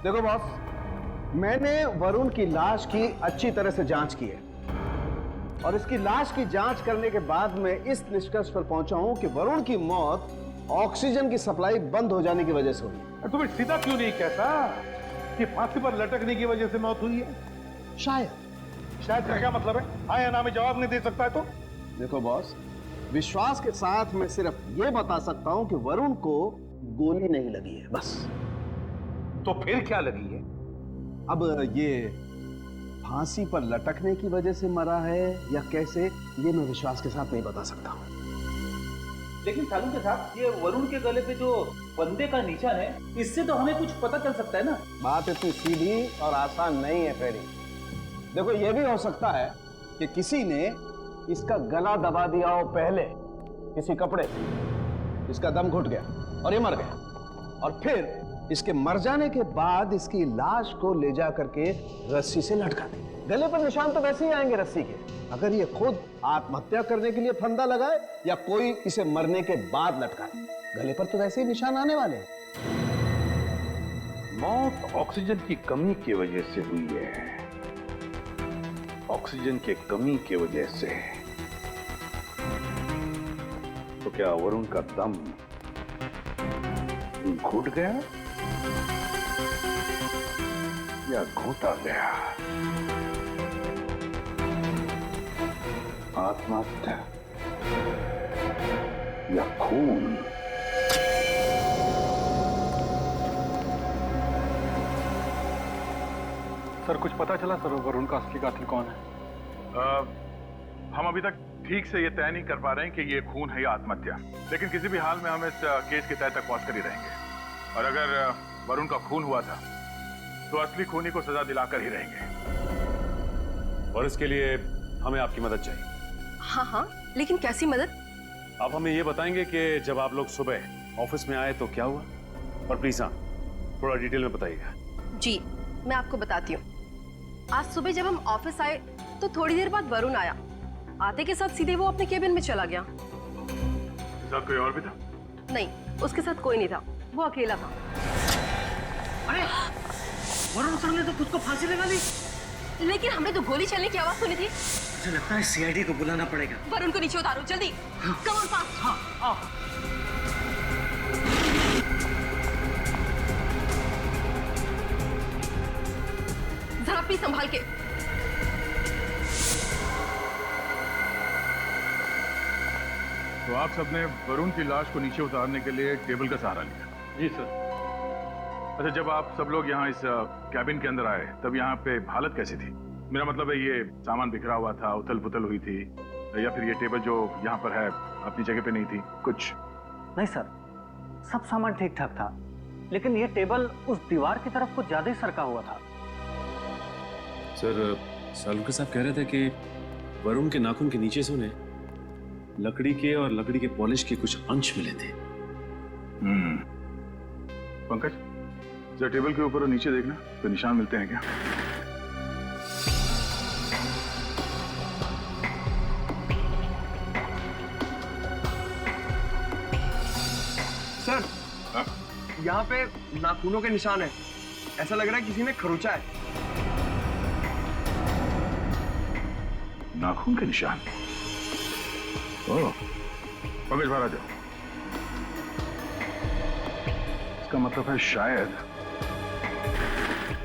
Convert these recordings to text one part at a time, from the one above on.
देखो बॉस, मैंने वरुण की लाश की अच्छी तरह से जांच की है और इसकी लाश की जांच करने के बाद मैं इस निष्कर्ष पर पहुंचा हूं कि वरुण की मौत ऑक्सीजन की सप्लाई बंद हो जाने की वजह से हुई। तुम्हें सीधा क्यों नहीं कहता कि फांसी पर लटकने की वजह से मौत हुई है? शायद का क्या मतलब है? हाँ या ना में जवाब नहीं दे सकता है तो? देखो बॉस, विश्वास के साथ मैं सिर्फ यह बता सकता हूं कि वरुण को गोली नहीं लगी है, बस। तो फिर क्या लगी है? अब ये फांसी पर लटकने की वजह से मरा है या कैसे, ये मैं विश्वास के साथ नहीं बता सकता हूं। लेकिन सालू के साथ ये वरुण के गले पे जो फंदे का निशान है, इससे तो हमें कुछ पता चल सकता है ना। बात इतनी सीधी और आसान नहीं है फ्रेडी। देखो, यह भी हो सकता है कि किसी ने इसका गला दबा दिया हो पहले किसी कपड़े से, इसका दम घुट गया और ये मर गया, और फिर इसके मर जाने के बाद इसकी लाश को ले जा करके रस्सी से लटका दी। गले पर निशान तो वैसे ही आएंगे रस्सी के, अगर ये खुद आत्महत्या करने के लिए फंदा लगाए या कोई इसे मरने के बाद लटकाए, गले पर तो वैसे ही निशान आने वाले हैं। मौत ऑक्सीजन की कमी की वजह से हुई है। ऑक्सीजन की कमी की वजह से। तो क्या वरुण का दम घुट गया या घोटा गया? आत्महत्या या खून? सर, कुछ पता चला सर वरुण का असली कातिल कौन है? हम अभी तक ठीक से ये तय नहीं कर पा रहे हैं कि ये खून है या आत्महत्या, लेकिन किसी भी हाल में हम इस केस के तय तक पहुंच कर ही रहेंगे। और अगर वरुण का खून हुआ था तो असली खूनी को सजा दिलाकर ही रहेंगे। और इसके लिए हमें आपकी मदद चाहिए। हाँ हाँ, लेकिन कैसी मदद? आप हमें ये बताएंगे कि जब आप लोग सुबह ऑफिस में आए तो क्या हुआ, और प्लीज हाँ थोड़ा डिटेल में बताइएगा। जी, मैं आपको बताती हूँ। आज सुबह जब हम ऑफिस आए तो थोड़ी देर बाद वरुण आया। आते के साथ सीधे वो अपने केबिन में चला गया। साथ कोई और भी था? नहीं, उसके साथ कोई नहीं था, वो अकेला था। अरे वरुण सर ने तो खुद को फांसी लगा ली। लेकिन हमने तो गोली चलने की आवाज सुनी थी। मुझे लगता है सीआईडी को बुलाना पड़ेगा। वरुण को नीचे उतारो जल्दी। Come on fast. हाँ, आओ। जरा प्लीज संभाल के। तो आप सबने वरुण की लाश को नीचे उतारने के लिए टेबल का सहारा लिया? जी सर। अच्छा, जब आप सब लोग यहाँ इस कैबिन के अंदर आए तब यहाँ पे हालत कैसी थी? मेरा मतलब है, ये सामान बिखरा हुआ था, उथल पुथल हुई थी, या फिर ये टेबल जो यहाँ पर है अपनी जगह पे नहीं थी? कुछ नहीं सर, सब सामान ठीक ठाक था, लेकिन ये टेबल उस दीवार की तरफ कुछ ज्यादा ही सरका हुआ था। सर, सालुके साहब कह रहे थे कि वरुण के नाखून के नीचे से उन्हें लकड़ी के और लकड़ी के पॉलिश के कुछ अंश मिले थे। पंकज, जरा टेबल के ऊपर और नीचे देखना, तो निशान मिलते हैं क्या? सर, यहाँ पे नाखूनों के निशान है। ऐसा लग रहा है किसी ने खरोचा है। नाखून के निशान? ओह, पंकज बाहर आ जाओ। इसका मतलब है शायद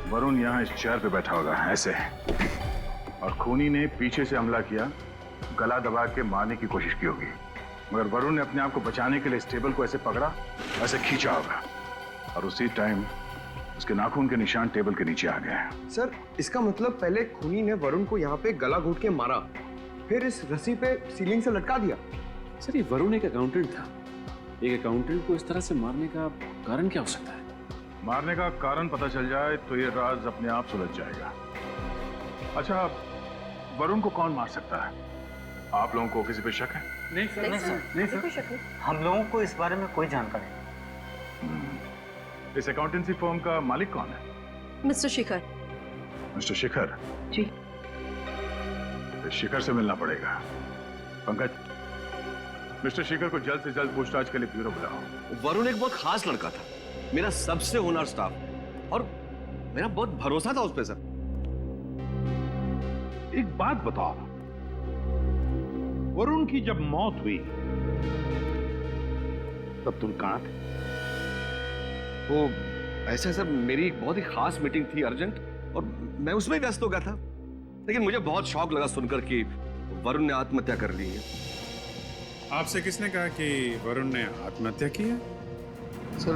वरुण यहाँ इस चेयर पे बैठा होगा ऐसे, और खूनी ने पीछे से हमला किया, गला दबा के मारने की कोशिश की होगी, मगर वरुण ने अपने आप को बचाने के लिए इस टेबल को ऐसे पकड़ा, ऐसे खींचा होगा, और उसी टाइम उसके नाखून के निशान टेबल के नीचे आ गए। सर, इसका मतलब पहले खूनी ने वरुण को यहाँ पे गला घोट के मारा, फिर इस रस्सी पे सीलिंग से लटका दिया। सर, ये वरुण एक अकाउंटेंट था। एक अकाउंटेंट को इस तरह से मारने का कारण क्या हो सकता है? मारने का कारण पता चल जाए तो ये राज अपने आप सुलझ जाएगा। अच्छा, वरुण को कौन मार सकता है? आप लोगों को किसी पे शक है? नहीं सर, नहीं सर, हम लोगों को इस बारे में कोई जानकारी नहीं। इस अकाउंटेंसी फर्म का मालिक कौन है? मिस्टर शिखर। मिस्टर शिखर? जी। शिखर से मिलना पड़ेगा। पंकज, मिस्टर शिखर को जल्द से जल्द पूछताछ के लिए ब्यूरो बुलाओ। वरुण एक बहुत खास लड़का था, मेरा सबसे होनहार स्टाफ, और मेरा बहुत भरोसा था उस पे सर। एक बात बताओ, वरुण की जब मौत हुई तब तुम कहां थे? वो ऐसा सर, मेरी एक बहुत ही खास मीटिंग थी अर्जेंट, और मैं उसमें व्यस्त हो गया था। लेकिन मुझे बहुत शौक लगा सुनकर कि वरुण ने आत्महत्या कर ली है। आपसे किसने कहा कि वरुण ने आत्महत्या की है? सर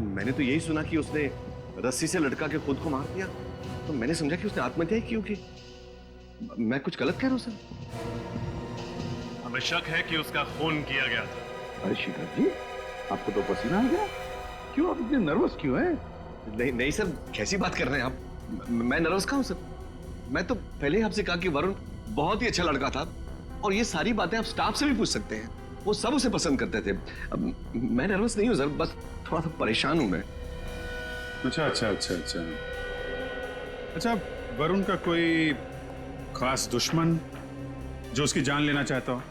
मैंने तो यही सुना कि उसने रस्सी से लटका के खुद को मार दिया, तो मैंने समझा कि उसने आत्महत्या ही की होगी। मैं कुछ गलत कह रहा हूं सर? हमें शक है कि उसका खून किया गया था। अरे शिखर जी, आपको तो पसीना आ गया। क्यों, आप इतने नर्वस क्यों हैं? नहीं नहीं सर, कैसी बात कर रहे हैं आप? मैं नर्वस कहाँ हूं सर? मैं तो पहले ही आपसे कहा कि वरुण बहुत ही अच्छा लड़का था, और ये सारी बातें आप स्टाफ से भी पूछ सकते हैं, वो सब उसे पसंद करते थे। अब मैं नर्वस नहीं हूं सर, बस थोड़ा सा परेशान हूं मैं। अच्छा अच्छा अच्छा अच्छा अच्छा, वरुण का कोई खास दुश्मन जो उसकी जान लेना चाहता हो?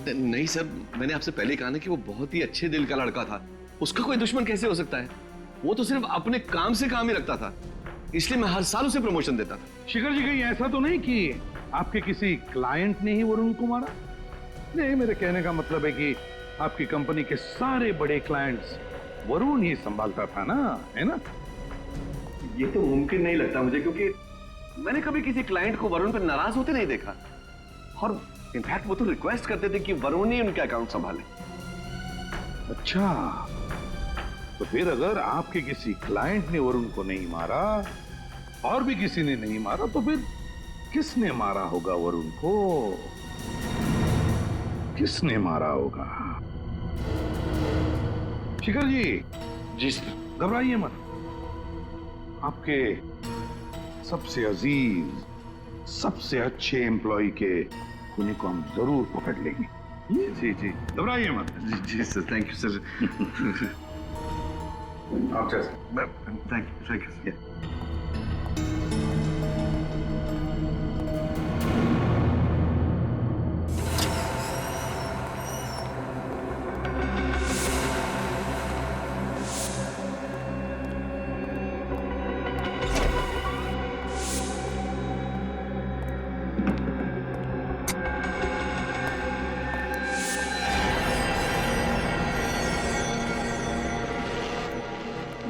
नहीं सर, मैंने आपसे पहले कहा ना कि वो बहुत ही अच्छे दिल का लड़का था। उसका कोई दुश्मन कैसे हो सकता है? वो तो सिर्फ अपने काम से काम ही रखता था, इसलिए मैं हर साल उसे प्रमोशन देता था। शिखर जी, कहीं ऐसा तो नहीं कि आपके किसी क्लाइंट ने ही वरुण को मारा? नहीं, मेरे कहने का मतलब है कि आपकी कंपनी के सारे बड़े क्लाइंट्स वरुण ही संभालता था ना, है ना? ये तो मुमकिन नहीं लगता मुझे, क्योंकि मैंने कभी किसी क्लाइंट को वरुण पर नाराज होते नहीं देखा, और इनफैक्ट वो तो रिक्वेस्ट करते थे कि वरुण ही उनके अकाउंट संभाले। अच्छा, तो फिर अगर आपके किसी क्लाइंट ने वरुण को नहीं मारा और भी किसी ने नहीं मारा, तो फिर किसने मारा होगा वरुण को? किसने मारा होगा? शिखर जी सर, घबराइए मत। आपके सबसे अजीज, सबसे अच्छे एम्प्लॉय के खूनी को हम जरूर पकड़ लेंगे। जी जी, घबराइए मत। जी सर, थैंक यू सर। आप जैसे। Thank you sir.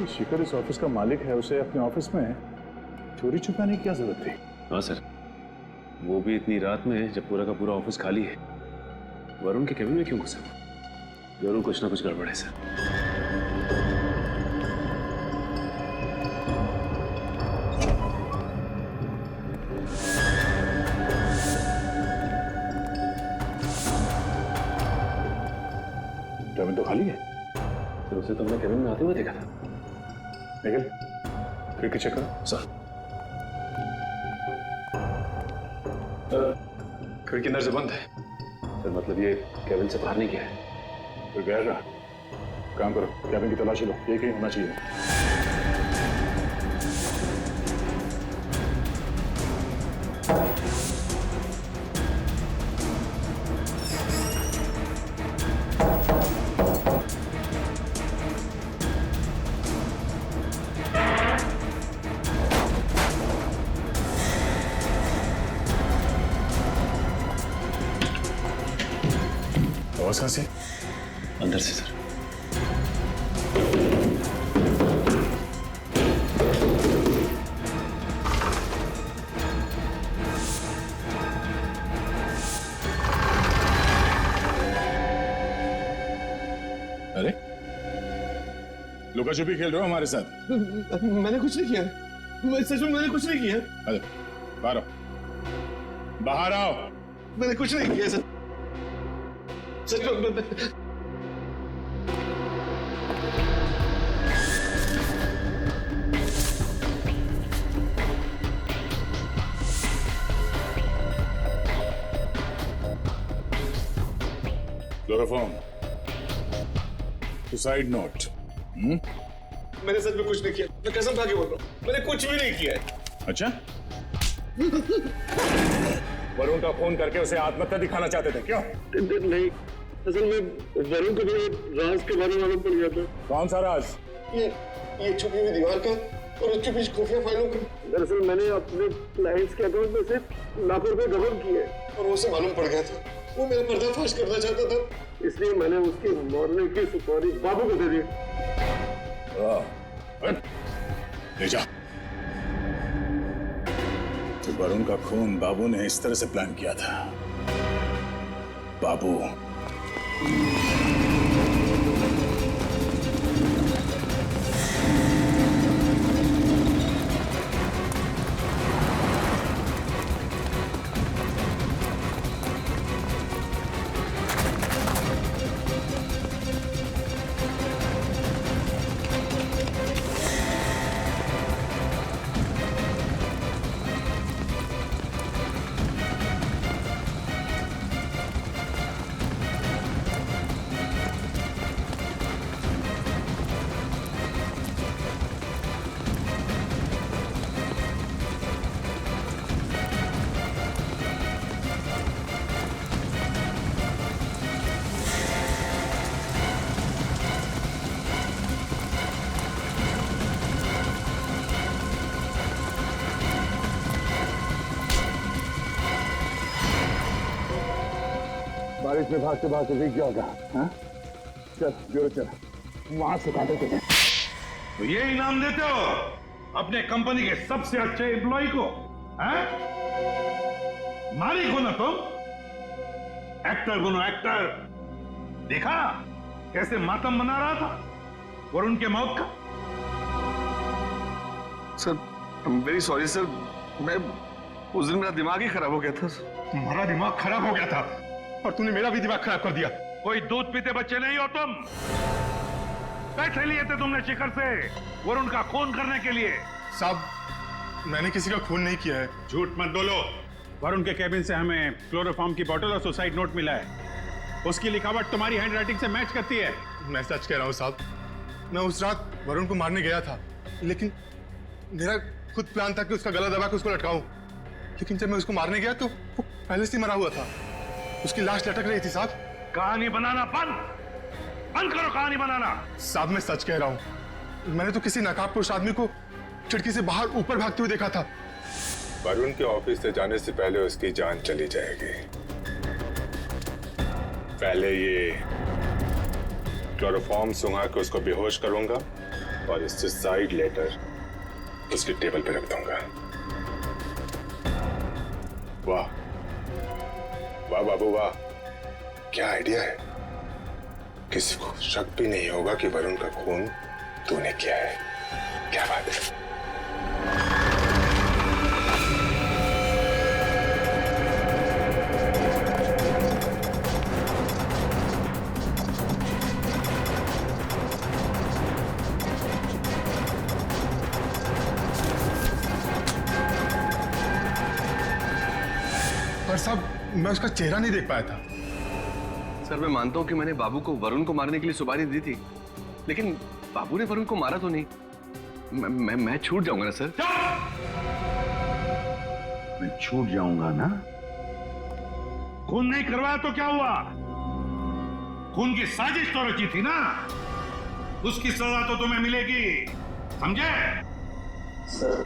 शिखर इस ऑफिस का मालिक है, उसे अपने ऑफिस में चोरी छुपाने की क्या जरूरत थी? हाँ सर, वो भी इतनी रात में जब पूरा का पूरा ऑफिस खाली है। वरुण के केबिन में क्यों घुसा? जरूर कुछ ना कुछ गड़बड़ है सर। केबिन तो खाली है। सर उसे तो हमने केबिन में आते हुए देखा था। निकल, खिड़की चेक करो। सर खिड़की अंदर से बंद है। सर मतलब ये केबिन से बाहर नहीं गया है। तो गया रहा। काम करो, केबिन की तलाशी लो, ये कहीं होना चाहिए। आवाज कहां से? अंदर से सर। अरे लुका छुपी खेल रहे हो हमारे साथ? मैंने कुछ नहीं किया, मैं सच में मैंने कुछ नहीं किया। अरे बाहर आओ, बाहर आओ। मैंने कुछ नहीं किया सर, सच में। Chloroform, suicide note. मैंने सच में कुछ नहीं किया, मैं कसम खा के बोल रहा हूँ, मैंने कुछ भी नहीं किया है। अच्छा, वरुण का फोन करके उसे आत्महत्या दिखाना चाहते थे क्यों? नहीं, असल में वरुण को भी राज के बारे में मालूम पड़ गया था। कौन सा राज? ये छुपी हुई दीवार का और उसके बीच खुफिया फाइलों को। दरअसल मैंने अपने क्लाइंट्स के अकाउंट में से लाखों रुपए गबन किए और उसे मालूम पड़ गया था, वो मेरा पर्दाफाश करना चाहता था, इसलिए मैंने उसकी मरने की सुपारी बाबू को दे दी। ले जा। तो वरुण का खून बाबू ने इस तरह से प्लान किया था। बाबू बारिश में भागते भागते भीग गया होगा। हाँ? चल जोर चल, वहां से काटे तुझे। तो ये इनाम देते हो अपने कंपनी के सबसे अच्छे एम्प्लॉय को? हैं? मालिक हो ना तुम, एक्टर बनो एक्टर। देखा कैसे मातम मना रहा था वरुण के मौत का? सर वेरी सॉरी सर, मैं उस दिन मेरा दिमाग ही खराब हो गया था। तुम्हारा दिमाग खराब हो गया था और तूने मेरा भी दिमाग खराब कर दिया। कोई दूध पीते बच्चे नहीं हो तुम। पैसे लिए थे तुमने शिखर से वरुण का खून करने के लिए। साहब, मैंने किसी का खून नहीं किया है। झूठ मत बोलो। वरुण के केबिन से हमें क्लोरोफॉर्म की बोतल और सुसाइड नोट मिला है। उसकी लिखावट तुम्हारी हैंडराइटिंग से मैच करती है। मैं सच कह रहा हूँ साहब, मैं उस रात वरुण को मारने गया था, लेकिन मेरा खुद प्लान था कि उसका गला दबा के उसको लटकाऊं। लेकिन जब मैं उसको मारने गया तो वो पहले से मरा हुआ था, उसकी लाश लटक रही थी। साहब कहानी बनाना बंद करो, कहानी बनाना। साहब मैं सच कह रहा हूँ, मैंने तो किसी नकाबपोश आदमी को खिड़की से बाहर ऊपर भागते हुए देखा था। वरुण के ऑफिस से जाने से पहले उसकी जान चली जाएगी। पहले ये क्लोरोफॉर्म सुंघा के उसको बेहोश करूंगा और इस सुसाइड लेटर उसकी टेबल पे रख दूंगा। वाह वाह बाबू वाह, क्या आइडिया है। किसी को शक भी नहीं होगा कि वरुण का खून तूने किया है। क्या बात है। पर साहब मैं उसका चेहरा नहीं देख पाया था। सर मैं मानता हूं कि मैंने बाबू को वरुण को मारने के लिए सुपारी दी थी, लेकिन बाबू ने वरुण को मारा तो नहीं। मैं छूट जाऊंगा ना सर। मैं छूट जाऊंगा ना? खून नहीं करवाया तो क्या हुआ? खून की साजिश तो रची थी ना, उसकी सजा तो तुम्हें मिलेगी, समझे? सर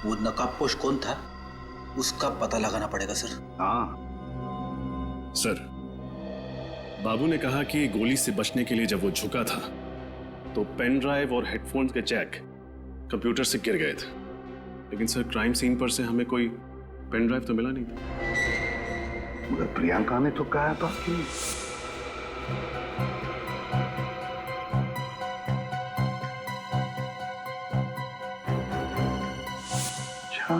वो नकाबपोश कौन था उसका पता लगाना पड़ेगा सर। हाँ सर, बाबू ने कहा कि गोली से बचने के लिए जब वो झुका था तो पेन ड्राइव और हेडफोन्स के जैक कंप्यूटर से गिर गए थे, लेकिन सर क्राइम सीन पर से हमें कोई पेन ड्राइव तो मिला नहीं था। मगर प्रियंका ने तो कहा था कि अच्छा,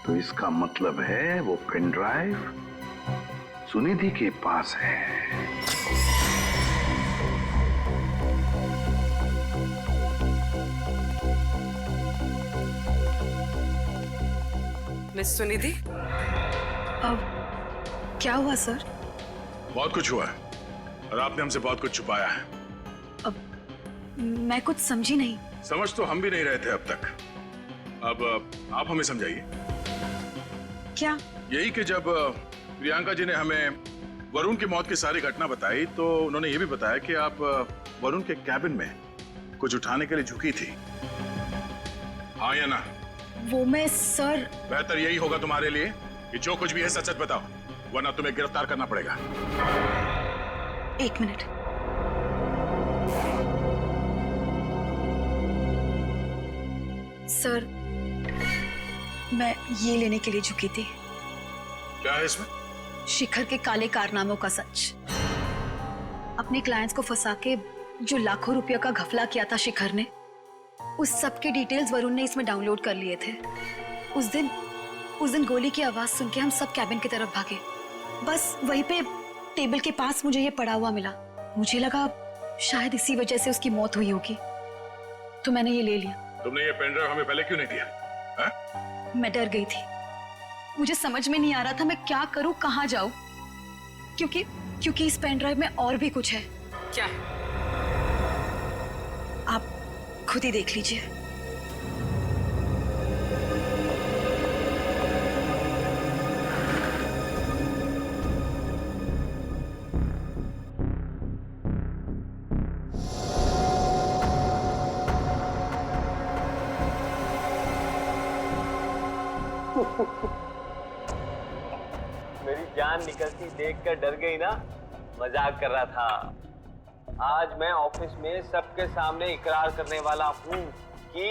तो इसका मतलब है वो पेन ड्राइव सुनिधि के पास है। मिस सुनिधि, अब क्या हुआ सर? बहुत कुछ हुआ है और आपने हमसे बहुत कुछ छुपाया है। अब मैं कुछ समझी नहीं। समझ तो हम भी नहीं रहे थे अब तक। अब आप हमें समझाइए। क्या? यही कि जब प्रियंका जी ने हमें वरुण की मौत की सारी घटना बताई तो उन्होंने ये भी बताया कि आप वरुण के कैबिन में कुछ उठाने के लिए झुकी थी, हाँ या ना? वो मैं सर। बेहतर यही होगा तुम्हारे लिए कि जो कुछ भी है सच सच बताओ, वरना तुम्हें गिरफ्तार करना पड़ेगा। एक मिनट। सर, मैं ये लेने के लिए झुकी थी। क्या है इसमें? शिखर के काले कारनामों का सच। अपने क्लाइंट्स को फंसा के जो लाखों रुपयों का घपला किया था शिखर ने, उस सब के डिटेल्स वरुण ने इसमें डाउनलोड कर लिए थे। उस दिन गोली की आवाज सुन के हम सब कैबिन की तरफ भागे। बस वहीं पे टेबल के पास मुझे ये पड़ा हुआ मिला। मुझे लगा शायद इसी वजह से उसकी मौत हुई होगी, तो मैंने ये ले लिया। तुमने ये पेन ड्राइव हमें पहले क्यों नहीं दिया? हा? मैं डर गई थी। मुझे समझ में नहीं आ रहा था मैं क्या करूं, कहां जाऊं, क्योंकि इस पेन ड्राइव में और भी कुछ है। क्या है? आप खुद ही देख लीजिए। मेरी जान निकलती देखकर डर गई ना? मजाक कर रहा था। आज मैं ऑफिस में सबके सामने इकरार करने वाला हूँ कि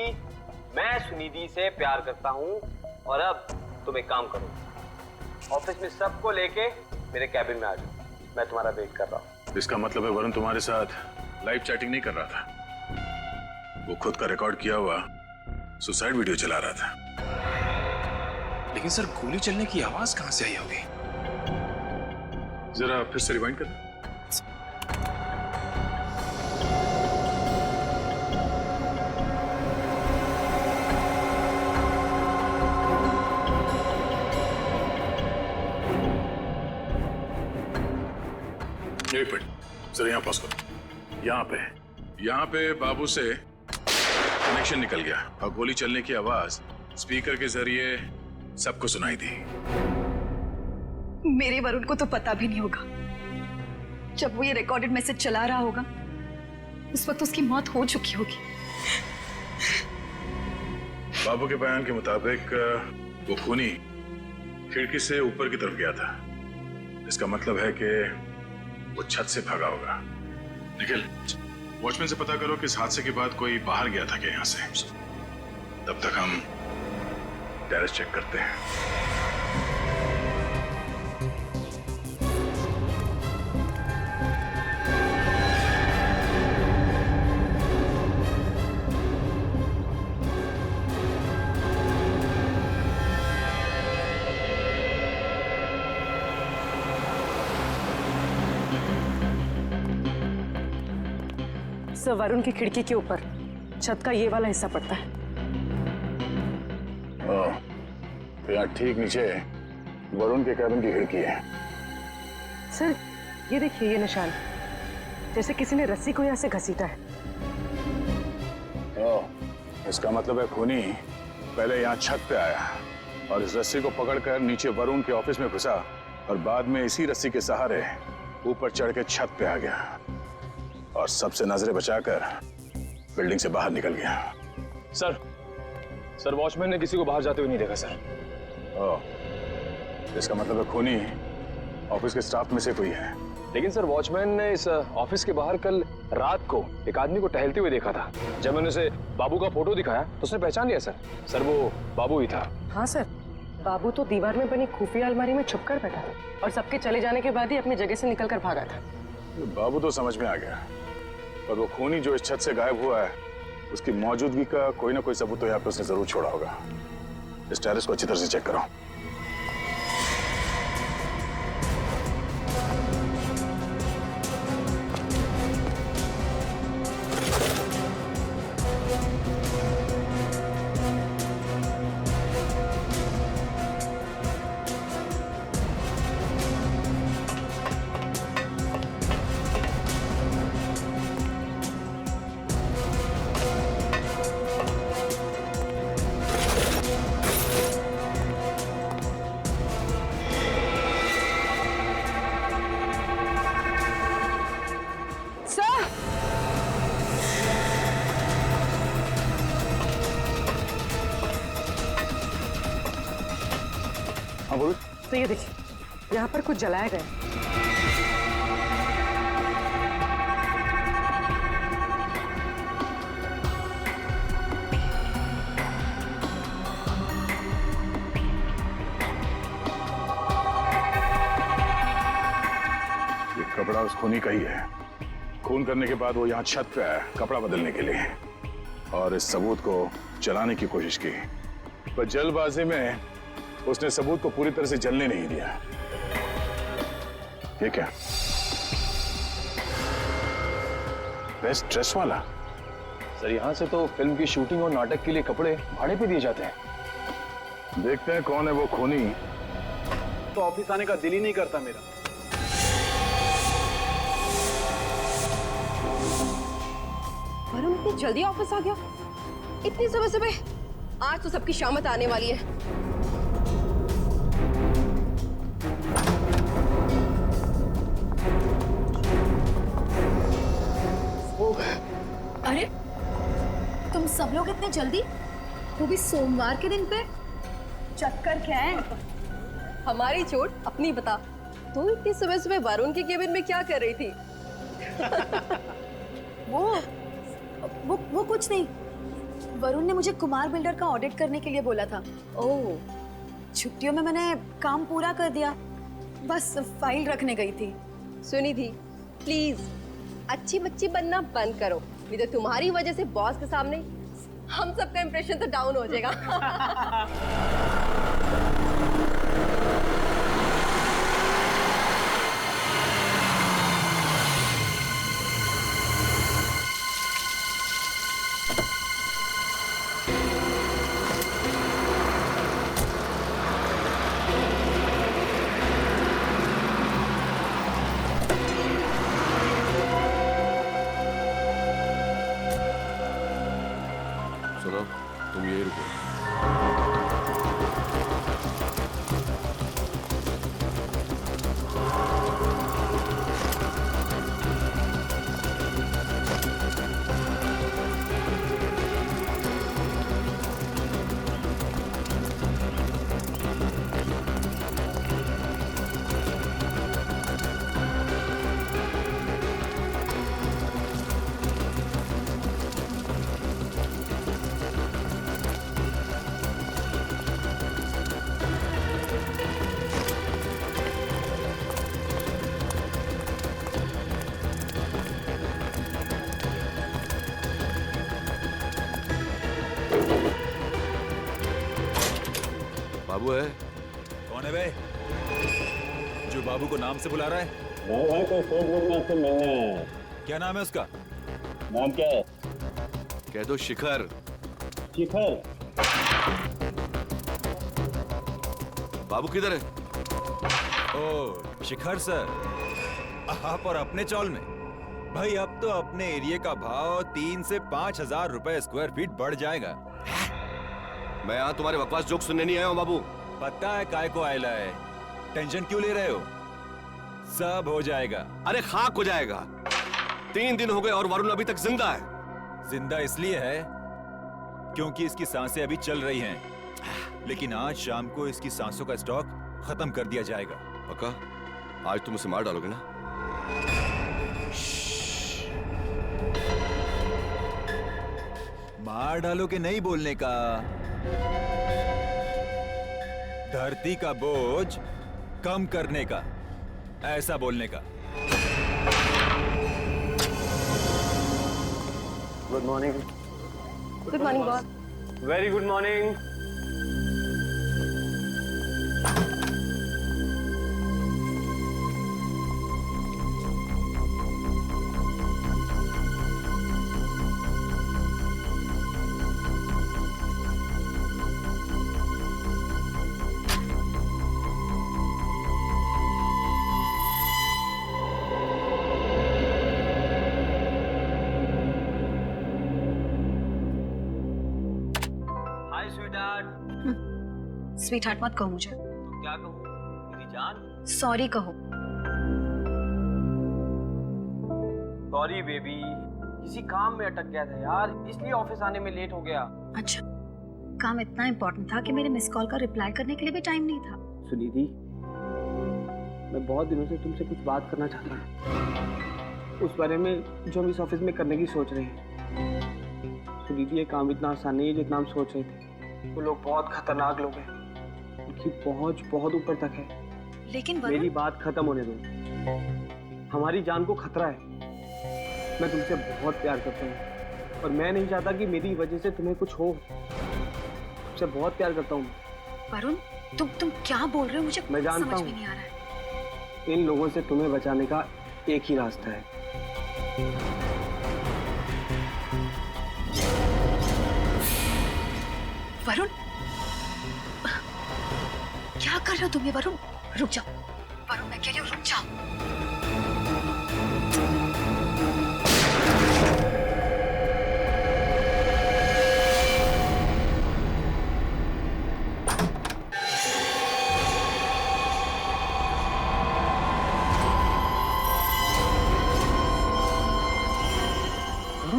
मैं सुनिधि से प्यार करता हूँ। और अब तुम एक काम करो, ऑफिस में सबको लेके मेरे कैबिन में आ जाओ, मैं तुम्हारा वेट कर रहा हूँ। इसका मतलब है वरुण तुम्हारे साथ लाइव चैटिंग नहीं कर रहा था, वो खुद का रिकॉर्ड किया हुआ सुसाइड वीडियो चला रहा था। लेकिन सर, गोली चलने की आवाज कहां से आई होगी? जरा फिर से रिवाइंड कर। जरा यहाँ पास करो। यहाँ पे बाबू से कनेक्शन निकल गया और गोली चलने की आवाज स्पीकर के जरिए सबको सुनाई दी। मेरे वरुण को तो पता भी नहीं होगा। जब वो ये रिकॉर्डेड मैसेज चला रहा होगा, उस वक्त उसकी मौत हो चुकी होगी। बाबू के बयान के मुताबिक वो खूनी खिड़की से ऊपर की तरफ गया था। इसका मतलब है कि वो छत से भागा होगा। निखिल, वॉचमैन से पता करो कि इस हादसे के बाद कोई बाहर गया था क्या यहाँ से। तब तक हम टेरेस चेक करते हैं। सर, वरुण की खिड़की के ऊपर छत का ये वाला हिस्सा पड़ता है। तो यहाँ ठीक नीचे वरुण के कैबिन की खिड़की है। सर, ये देखिए, ये निशान जैसे किसी ने रस्सी को यहाँ से घसीटा है। इसका मतलब है खूनी पहले यहाँ छत पे आया और इस रस्सी को पकड़कर नीचे वरुण के ऑफिस में घुसा और बाद में इसी रस्सी के सहारे ऊपर चढ़ के छत पे आ गया और सबसे नजरें बचाकर बिल्डिंग से बाहर निकल गया। सर, वॉचमैन ने किसी को बाहर जाते हुए नहीं देखा सर। इसका मतलब है खूनी ऑफिस के स्टाफ में से कोई है। लेकिन सर, वॉचमैन ने इस ऑफिस के बाहर कल रात को एक आदमी को टहलते हुए देखा था। जब मैंने उसे बाबू का फोटो दिखाया तो उसने पहचान लिया सर, वो बाबू ही था। हाँ सर, बाबू तो दीवार में बनी खुफिया अलमारी में छुपकर बैठा था और सबके चले जाने के बाद ही अपनी जगह से निकलकर भागा था। बाबू तो समझ में आ गया, पर वो खूनी जो इस छत से गायब हुआ है उसकी मौजूदगी का कोई ना कोई सबूत तो यहाँ पे उसने जरूर छोड़ा होगा। इस टेरेस को अच्छी तरह से चेक करो। तो ये देखिए, यहाँ पर कुछ जलाया गया। कपड़ा उस खूनी का ही है। खून करने के बाद वो यहाँ छत पे आया कपड़ा बदलने के लिए और इस सबूत को जलाने की कोशिश की, पर जल्दबाजी में उसने सबूत को पूरी तरह से जलने नहीं दिया। ये क्या? बेस्ट ड्रेस वाला? सर यहाँ से तो फिल्म की शूटिंग और नाटक के लिए कपड़े भाड़े पे दिए जाते हैं। देखते हैं कौन है वो खूनी। तो ऑफिस आने का दिल ही नहीं करता मेरा। वरुण इतनी जल्दी ऑफिस आ गया? इतनी सुबह सुबह? आज तो सबकी शामत आने वाली है। अरे तुम सब लोग इतने जल्दी, वो भी सोमवार के दिन पे? चक्कर क्या है? हमारी चोट अपनी बता। तू इतनी सुबह सुबह वरुण के केबिन में क्या कर रही थी? वो कुछ नहीं। वरुण ने मुझे कुमार बिल्डर का ऑडिट करने के लिए बोला था। ओह, छुट्टियों में मैंने काम पूरा कर दिया, बस फाइल रखने गई थी। सुनी थी, प्लीज अच्छी बच्ची बनना बंद करो, नहीं तो तुम्हारी वजह से बॉस के सामने हम सबका इंप्रेशन तो डाउन हो जाएगा। सुनो, तुम यही रुको। बाबू है? कौन है बे जो बाबू को नाम से बुला रहा है? भाई कोई फोन में आपसे मिलने आया है। क्या नाम है उसका? नाम क्या है? कह दो शिखर। शिखर? बाबू किधर है? ओ शिखर सर, आप और अपने चौल में। भाई अब तो अपने एरिया का भाव 3 से 5,000 रुपए स्क्वायर फीट बढ़ जाएगा। मैं यहाँ तुम्हारे बकवास जोक सुनने नहीं आया हूँ बाबू। पता है काय को आयला है, टेंशन क्यों ले रहे हो? सब हो जाएगा। अरे खाक हो जाएगा। 3 दिन हो गए और वरुण अभी तक जिंदा है। जिंदा इसलिए है क्योंकि इसकी सांसें अभी चल रही हैं, लेकिन आज शाम को इसकी सांसों का स्टॉक खत्म कर दिया जाएगा। पक्का? आज तुम उसे मार डालोगे ना? मार डालोगे नहीं बोलने का, धरती का बोझ कम करने का, ऐसा बोलने का। Good morning. Good morning boss. Very good morning. Sweet heart मत कहो मुझे। तो क्या कहूँ मेरी जान? सॉरी कहो। सॉरी बेबी, किसी काम में अटक गया था यार, इसलिए ऑफिस आने में लेट हो गया। अच्छा, काम इतना इम्पोर्टेंट था कि मेरे मिस कॉल का रिप्लाई करने के लिए भी टाइम नहीं था। सुनिधि, मैं बहुत दिनों से तुमसे कुछ बात करना चाहता हूँ उस बारे में जो हम इस ऑफिस में करने की सोच रहे हैं। सुनीति, ये काम इतना आसान नहीं है जितना हम सोच रहे थे। वो लोग बहुत खतरनाक लोग हैं, उनकी पहुंच बहुत ऊपर तक है। लेकिन मेरी बात खत्म होने दो। हमारी जान को खतरा है। मैं तुमसे बहुत प्यार करता हूँ और मैं नहीं चाहता कि मेरी वजह से तुम्हें कुछ हो। तुमसे बहुत प्यार करता हूँ। वरुण, तुम क्या बोल रहे हो? मुझे मैं जानता समझ हूँ में नहीं आ रहा है। इन लोगों से तुम्हें बचाने का एक ही रास्ता है। वरुण, क्या कर रहे हो तुम? ये वरुण, रुक जाओ। वरुण, मैं कह रही हूँ रुक जाओ।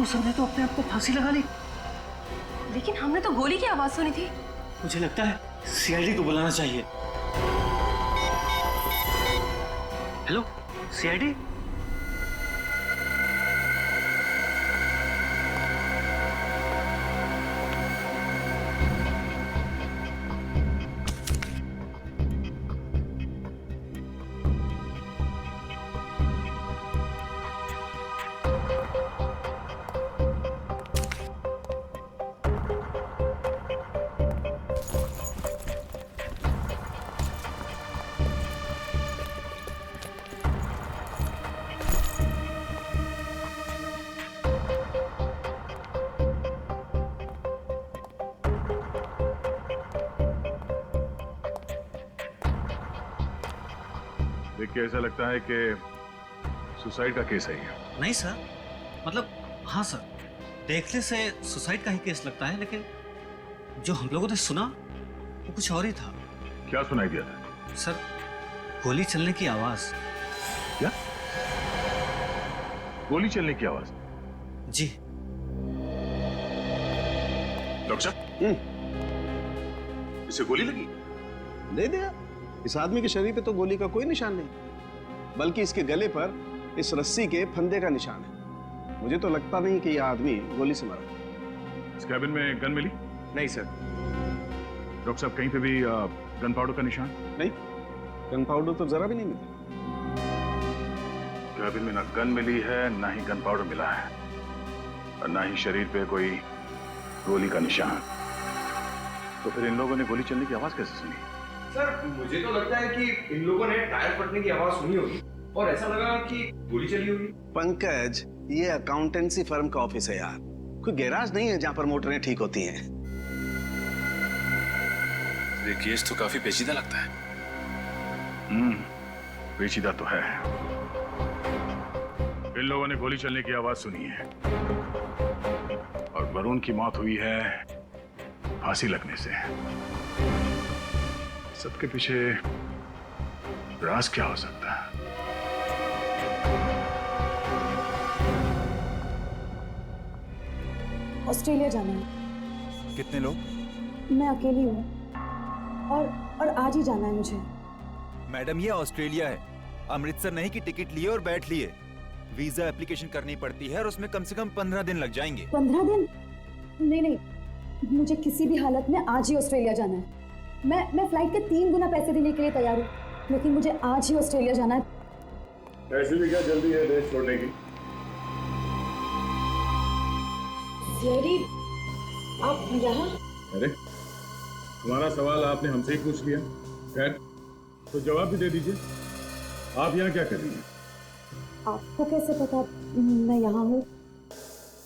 सर ने तो अपने आप को फांसी लगा ली। लेकिन हमने तो गोली की आवाज सुनी थी। मुझे लगता है सीआईडी को बुलाना चाहिए। Hello CID. देख के ऐसा लगता है कि सुसाइड का केस है ये। नहीं सर, मतलब हाँ सर, देखने से सुसाइड का ही केस लगता है, लेकिन जो हम लोगों ने सुना वो कुछ और ही था। क्या सुनाई दिया था? सर, गोली चलने की आवाज। क्या? गोली चलने की आवाज? जी। डॉक्टर साहब, इसे गोली लगी? नहीं दिया। इस आदमी के शरीर पे तो गोली का कोई निशान नहीं, बल्कि इसके गले पर इस रस्सी के फंदे का निशान है। मुझे तो लगता नहीं कि यह आदमी गोली से मरा। इस कैबिन में गन मिली? नहीं सर। डॉक्टर साहब, कहीं पे भी गन पाउडर का निशान? नहीं, गन पाउडर तो जरा भी नहीं मिला। कैबिन में ना गन मिली है, ना ही गन पाउडर मिला है, और ना ही शरीर पे कोई गोली का निशान। तो फिर इन लोगों ने गोली चलने की आवाज कैसे सुनी? सर, मुझे तो लगता है कि इन लोगों ने टायर फटने की आवाज सुनी होगी और ऐसा लगा कि गोली चली होगी। पंकज, ये अकाउंटेंसी फर्म का ऑफिस है यार, कोई गैराज नहीं है जहां पर मोटरें ठीक होती हैं। ये केस तो काफी पेचीदा लगता है। पेचीदा तो है। इन लोगों ने गोली चलने की आवाज सुनी है और वरुण की मौत हुई है फांसी लगने से। सबके पीछे राज क्या हो सकता है? ऑस्ट्रेलिया जाना है। कितने लोग? मैं अकेली हूँ और आज ही जाना है मुझे। मैडम, ये ऑस्ट्रेलिया है, अमृतसर नहीं कि टिकट लिए और बैठ लिए। वीजा एप्लीकेशन करनी पड़ती है और उसमें कम से कम 15 दिन लग जाएंगे। 15 दिन? नहीं, मुझे किसी भी हालत में आज ही ऑस्ट्रेलिया जाना है। मैं फ्लाइट के 3 गुना पैसे देने के लिए तैयार हूँ, लेकिन मुझे आज ही ऑस्ट्रेलिया जाना है। ऐसे भी क्या जल्दी है देश छोड़ने की? आप यहाँ? अरे, हमारा सवाल आपने हमसे ही पूछ लिया। खैर, तो जवाब भी दे दीजिए। आप यहाँ क्या कर रही हैं? आपको कैसे पता मैं यहाँ हूँ?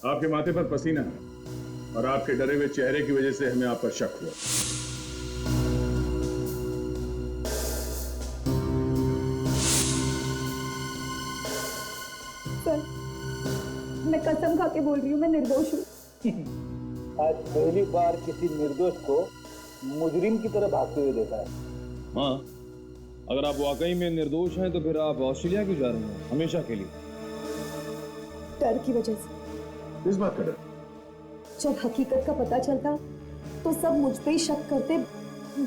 आपके माथे पर पसीना है और आपके डरे हुए चेहरे की वजह से हमें आप पर शक हुआ। सर, मैं कसम खा के बोल रही हूँ, मैं निर्दोष हूँ। आज पहली बार किसी निर्दोष को मुजरिम की तरह भागते हुए देखा है। हाँ, अगर आप वाकई में निर्दोष हैं तो फिर आप ऑस्ट्रेलिया क्यों जा रहे हैं हमेशा के लिए? डर की वजह से। किस बात का डर? जब हकीकत का पता चलता तो सब मुझ पे ही शक करते,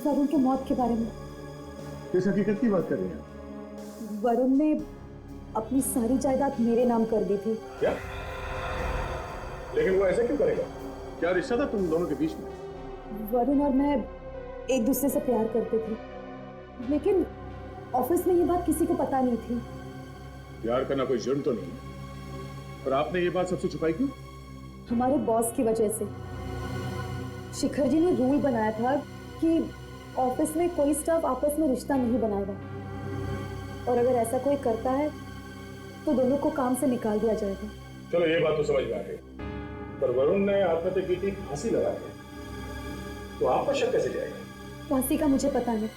वरुण की मौत के बारे में। किस हकीकत की बात कर रही हैं? वरुण ने अपनी सारी जायदाद मेरे नाम कर दी थी। क्या? लेकिन वो ऐसे क्यों करेगा? क्या रिश्ता था तुम दोनों के बीच में? वरुण और मैं एक दूसरे से प्यार करते थे, लेकिन ऑफिस में ये बात किसी को पता नहीं थी। प्यार करना कोई जुर्म तो नहीं है, पर आपने ये बात सबसे छुपाई क्यों? हमारे बॉस की वजह से। शिखर जी ने रूल बनाया था कि ऑफिस में कोई स्टाफ आपस में रिश्ता नहीं बनाएगा, और अगर ऐसा कोई करता है तो दोनों को काम से निकाल दिया जाएगा। चलो ये बात तो समझ में आ गई, पर वरुण ने आत्महत्या की थी फांसी लगा के, तो आप पर शक कैसे जाएगा? फांसी का मुझे पता नहीं,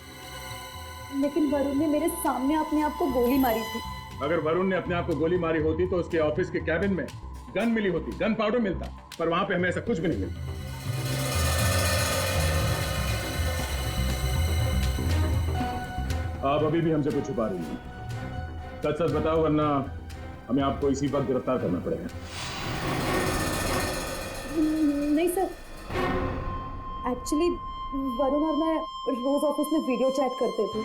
लेकिन वरुण ने मेरे सामने अपने आप को गोली मारी थी। अगर वरुण ने अपने आप को गोली मारी होती तो उसके ऑफिस के कैबिन में गन मिली होती, गन पाउडर मिलता, पर वहां पे हमें ऐसा कुछ भी नहीं मिलता। आप अभी भी हमसे कुछ छुपा रही हैं। सच सच बताओ, वरना हमें आपको इसी वक्त गिरफ्तार करना पड़ेगा। नहीं सर, एक्चुअली वरुण और मैं रोज ऑफिस में वीडियो चैट करते थे,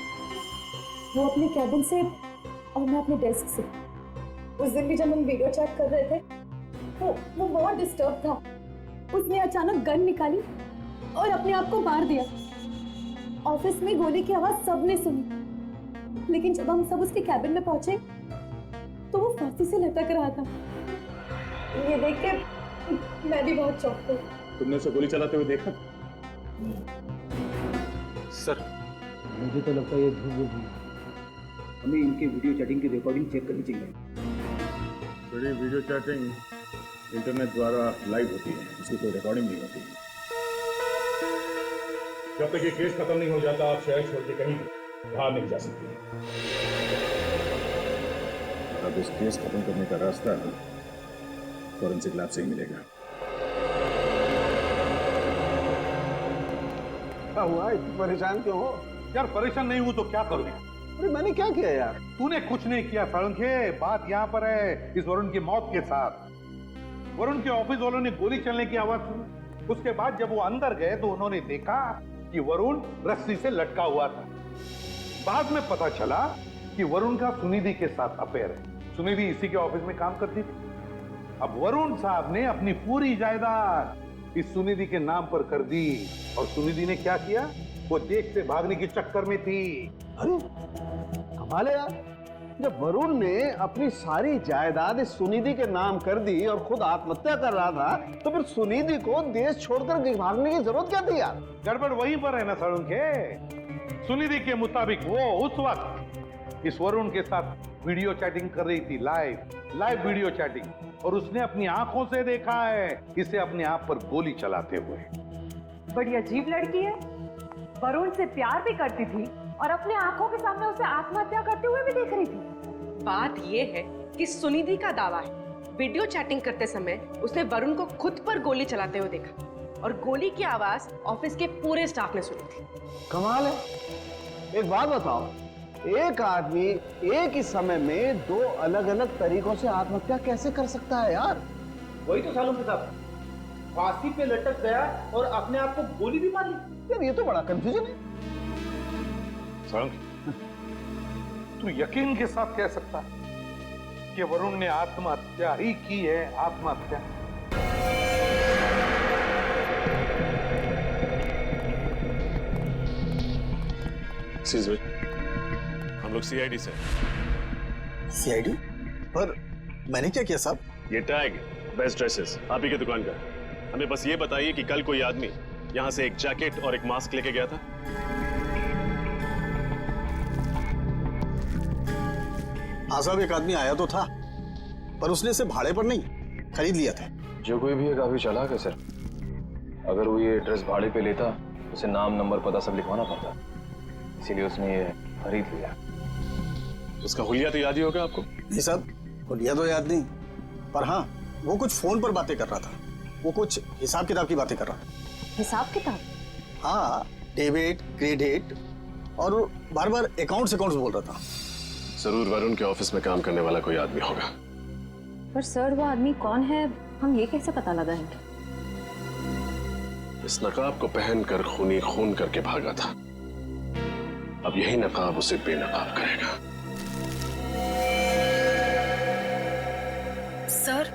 वो अपने कैबिन से और मैं अपने डेस्क से। उस दिन भी जब हम वीडियो चैट कर रहे थे वो बहुत डिस्टर्ब था। उसने अचानक गन निकाली और अपने आप को मार दिया। ऑफिस में गोली की आवाज सबने सुनी, लेकिन जब हम सब उसके कैबिन में पहुंचे तो वो फांसी से लटक रहा था। ये देख के मैं भी बहुत चौंक गई। तुमने उसे गोली चलाते हुए देखा? सर, मुझे तो लगता है ये झूठ बोल रही है। हमें इनके वीडियो चैटिंग की रिकॉर्डिंग चेक करनी चाहिए। बड़ी वीडियो चैटिंग इंटरनेट द्वारा लाइव होती है, इसकी कोई रिकॉर्डिंग नहीं होती। जब तक ये केस खत्म नहीं हो जाता, आप शहर छोड़ के कहीं बाहर नहीं जा सकती। अब इस केस खत्म करने का रास्ता फॉरेंसिक लैब से ही मिलेगा। क्या हुआ? इतनी परेशान क्यों हो? यार परेशान नहीं हूं तो क्या करूं? अरे मैंने क्या किया यार? तूने कुछ नहीं किया सालुंखे। बात यहाँ पर है इस वरुण की मौत के साथ। वरुण के ऑफिस वालों ने गोली चलने की आवाज सुनी। उसके बाद जब वो अंदर गए तो उन्होंने देखा कि वरुण रस्सी से लटका हुआ था। बाद में पता चला कि वरुण का सुनिधि के साथ अफेयर है। सुनिधि इसी के ऑफिस में काम करती थी। अब वरुण साहब ने अपनी पूरी जायदाद इस सुनिधि के नाम पर कर दी, और सुनिधि ने क्या किया? वो देश से भागने के चक्कर में थी। अरे कमाल है यार, जब वरुण ने अपनी सारी जायदाद इस सुनिधि के नाम कर दी और खुद आत्महत्या कर रहा था, तो फिर सुनिधि को देश छोड़कर भागने की जरूरत क्या थी यार? गड़बड़ वहीं पर है ना सालुंखे। सुनिधि के मुताबिक वो उस वक्त इस वरुण के साथ वीडियो चैटिंग कर रही थी, लाइव वीडियो चैटिंग, और उसने अपनी आंखों से देखा है इसे अपने आप पर गोली चलाते हुए। बड़ी अजीब लड़की है। वरुण से प्यार भी करती थी और अपने आंखों के सामने उसे आत्महत्या करते हुए भी देख रही थी। बात ये है कि सुनिधि का दावा है वीडियो चैटिंग करते समय उसने वरुण को खुद पर गोली चलाते हुए देखा, और गोली की आवाज ऑफिस के पूरे स्टाफ ने सुनी थी। कमाल है। एक बात बताओ, एक आदमी एक ही समय में दो अलग अलग तरीकों से आत्महत्या कैसे कर सकता है यार? वही तो सालुंखे साहब, फांसी पे लटक गया और अपने आप को गोली भी मार ली। यार ये तो बड़ा कंफ्यूजन है। तू यकीन के साथ कह सकता है कि वरुण ने आत्महत्या ही की है? आत्महत्या। हम लोग सीआईडी से। सीआईडी? पर मैंने क्या किया साहब? ये टैग बेस्ट ड्रेसेस आप ही की दुकान का। हमें बस ये बताइए कि कल कोई आदमी यहाँ से एक जैकेट और एक मास्क लेके गया था? हाँ साहब, एक आदमी आया तो था, पर उसने इसे भाड़े पर नहीं, खरीद लिया था। जो कोई भी है काफी चालाक है सर। अगर वो ये ड्रेस भाड़े पे लेता, उसे नाम, नंबर, पता सब लिखवाना पड़ता, इसीलिए उसने ये खरीद लिया। उसका हुलिया तो याद ही होगा आपको? नहीं साहब, हुलिया तो याद नहीं, पर हाँ वो कुछ फोन पर बातें कर रहा था। वो कुछ हिसाब किताब की बातें कर रहा था। हिसाब किताब? हाँ, डेबिट, क्रेडिट, और बार बार अकाउंट्स बोल रहा था। जरूर वरुण के ऑफिस में काम करने वाला कोई आदमी होगा। पर सर वो आदमी कौन है, हम ये कैसे पता लगाएंगे? इस नकाब को पहनकर खूनी खून करके भागा था, अब यही नकाब उसे बेनकाब करेगा। सर,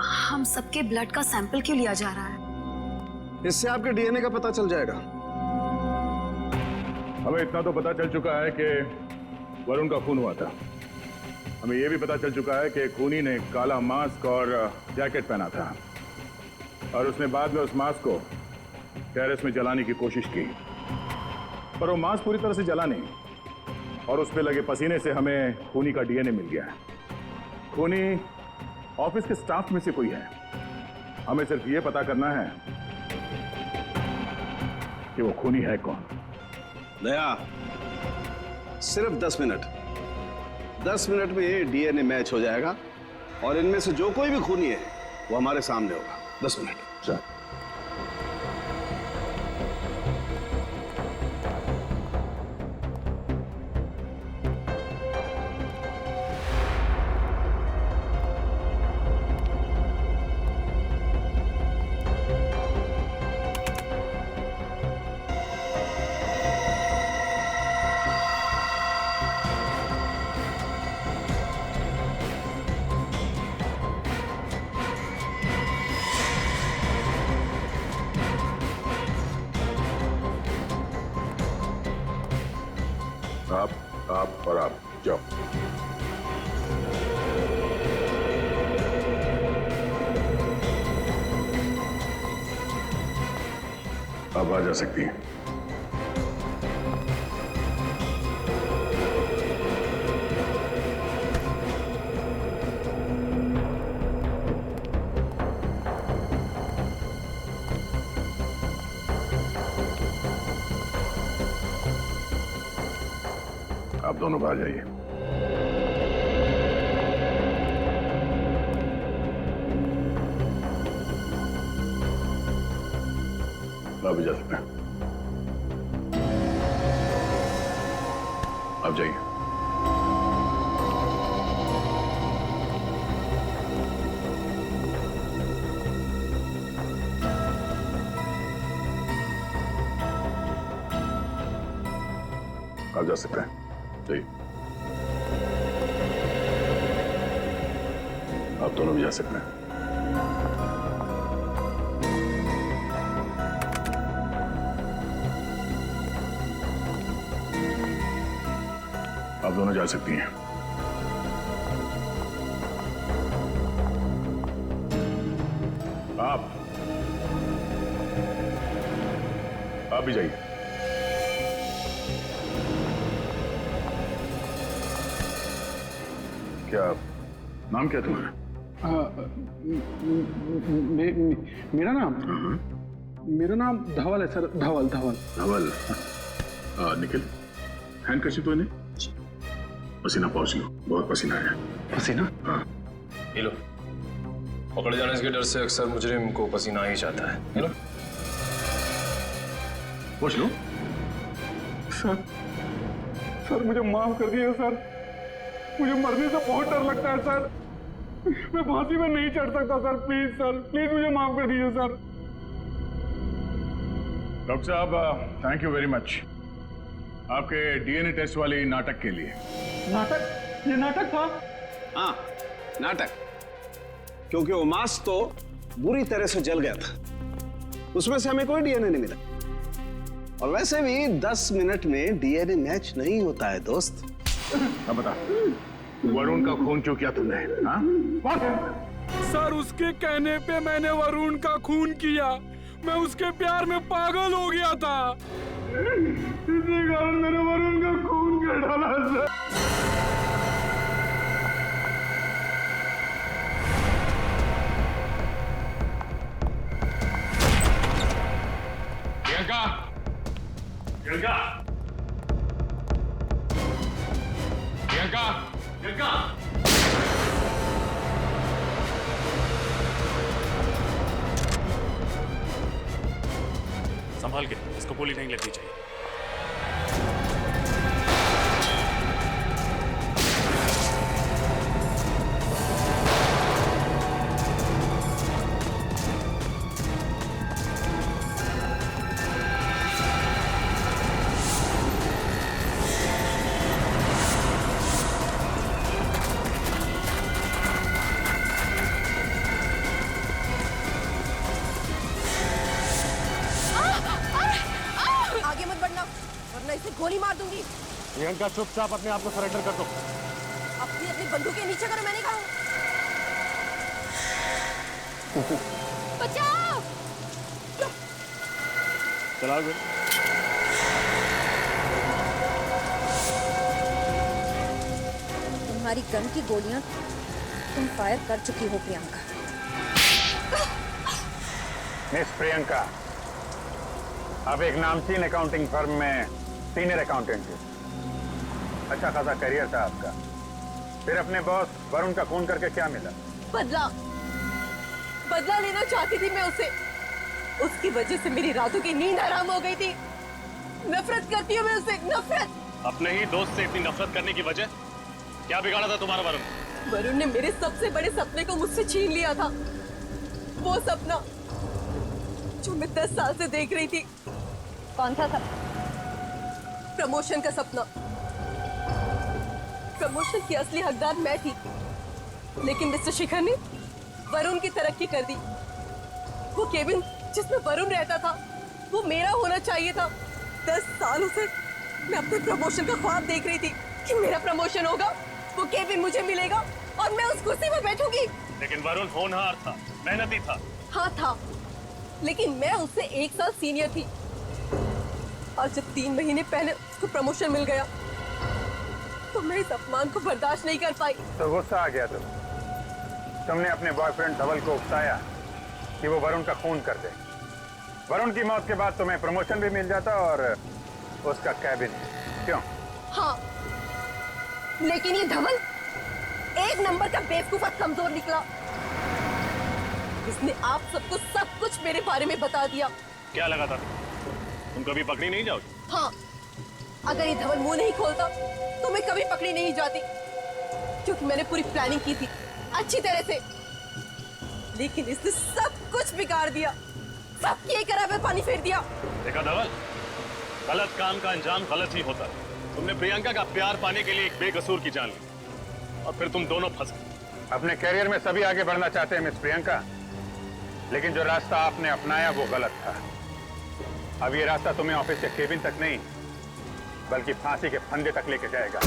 हम सबके ब्लड का सैंपल क्यों लिया जा रहा है? इससे आपके डीएनए का पता चल जाएगा। हमें इतना तो पता चल चुका है कि वरुण का खून हुआ था। हमें यह भी पता चल चुका है कि खूनी ने काला मास्क और जैकेट पहना था और उसने बाद में उस मास्क को टेरेस में जलाने की कोशिश की, पर वो मास्क पूरी तरह से जला नहीं और उस पे लगे पसीने से हमें खूनी का डीएनए मिल गया है। खूनी ऑफिस के स्टाफ में से कोई है। हमें सिर्फ ये पता करना है कि वो खूनी है कौन। दया, सिर्फ 10 मिनट। 10 मिनट में ये डीएनए मैच हो जाएगा और इनमें से जो कोई भी खूनी है वो हमारे सामने होगा। 10 मिनट। चल। आप और आप जाओ। आप आ जा सकती हैं। आप दोनों बाहर जाइए। आप भी जा सकते हैं। आप जाइए। आप जा सकते हैं। जाइए। आप दोनों भी जा सकते हैं। आप दोनों जा सकती हैं। आप भी जाइए। क्या नाम क्या तुम्हारा? मेरा नाम धवल है सर। धवल। निखिल, हैंड कर्शिफ तो नहीं? पसीना पहुंच लो, बहुत पसीना आया। पसीना? हाँ। ये लो। पकड़ जाने के डर से अक्सर मुजरिम को पसीना ही जाता है। ये लो। पहुंच लो। सर मुझे माफ कर दिए सर। मुझे मरने से बहुत डर लगता है सर। मैं फांसी में नहीं चढ़ सकता सर। प्लीज सर, प्लीज मुझे माफ कर दीजिए सर। डॉक्टर साहब, थैंक यू वेरी मच आपके डीएनए टेस्ट वाली नाटक के लिए। नाटक? ये नाटक था? हाँ, नाटक। क्योंकि वो मास्क तो बुरी तरह से जल गया था, उसमें से हमें कोई डीएनए नहीं मिला। और वैसे भी 10 मिनट में डीएनए मैच नहीं होता है दोस्त। अब बता, वरुण का खून क्यों किया तुमने? हाँ? सर, उसके कहने पे मैंने वरुण का खून किया। मैं उसके प्यार में पागल हो गया था। इसी कारण मैंने वरुण का खून कर डाला सर। प्रियंका। संभाल के, इसको गोली नहीं लगनी चाहिए। इसे गोली मार दूंगी। प्रियंका चुपचाप अपने आप को सरेंडर कर दो। अपनी अपनी बंदूकें नीचे करो, मैंने कहा। बचाओ! चला गए। तुम्हारी गन की गोलियां तुम फायर कर चुकी हो प्रियंका। मिस प्रियंका, अब एक नामचीन अकाउंटिंग फर्म में सीनियर अकाउंटेंट है। अच्छा खासा करियर था आपका, फिर अपने बॉस वरुण का खून करके क्या मिला? बदला बदला लेना चाहती थी मैं उसे। उसकी वजह से मेरी रातों की नींद हराम हो गई थी। नफरत करती हूँ मैं उससे, नफरत। अपने ही दोस्त से इतनी नफरत करने की वजह क्या बिगाड़ा था तुम्हारा वरुण? वरुण ने मेरे सबसे बड़े सपने को मुझसे छीन लिया था। वो सपना जो मैं 10 साल से देख रही थी। कौन सा सपना? प्रमोशन का सपना। प्रमोशन की असली हकदार मैं थी, लेकिन मिस्टर शिखर ने वरुण की तरक्की कर दी। वो केबिन जिसमें वरुण रहता था वो मेरा होना चाहिए था। 10 सालों से मैं अपने प्रमोशन का ख्वाब देख रही थी कि मेरा प्रमोशन होगा, वो केबिन मुझे मिलेगा और मैं उस कुर्सी पर बैठूंगी। लेकिन वरुण होनहार था, मेहनती था। हाँ था, लेकिन मैं उससे 1 साल सीनियर थी। और जब 3 महीने पहले उसको प्रमोशन मिल गया तो मैं इस अपमान को बर्दाश्त नहीं कर पाई। तो गुस्सा आ गया तुमने अपने बॉयफ्रेंड धवल को उकसाया कि वो वरुण का खून कर दे। वरुण की मौत के बाद तुम्हें प्रमोशन भी मिल जाता और उसका कैबिन। क्यों? हाँ, लेकिन ये धवल 1 नंबर का बेवकूफ और कमजोर निकला। इसने आप सबको सब कुछ मेरे बारे में बता दिया। क्या लगा था तुम कभी पकड़ी नहीं जाओगी? हाँ, अगर ये धवल मुंह नहीं खोलता तो मैं कभी पकड़ी नहीं जाती, क्योंकि मैंने पूरी प्लानिंग की थी अच्छी तरह से। लेकिन इसने सब कुछ बिगाड़ दिया, सबकी एक राह पे पानी फेर दिया। देखा धवल, गलत काम का अंजाम गलत ही होता है। तुमने प्रियंका का प्यार पाने के लिए एक बेकसूर की जान ली और फिर तुम दोनों फंस गए। अपने कैरियर में सभी आगे बढ़ना चाहते हैं मिस प्रियंका, लेकिन जो रास्ता आपने अपनाया वो गलत था। अब ये रास्ता तुम्हें ऑफिस के केबिन तक नहीं बल्कि फांसी के फंदे तक लेके जाएगा।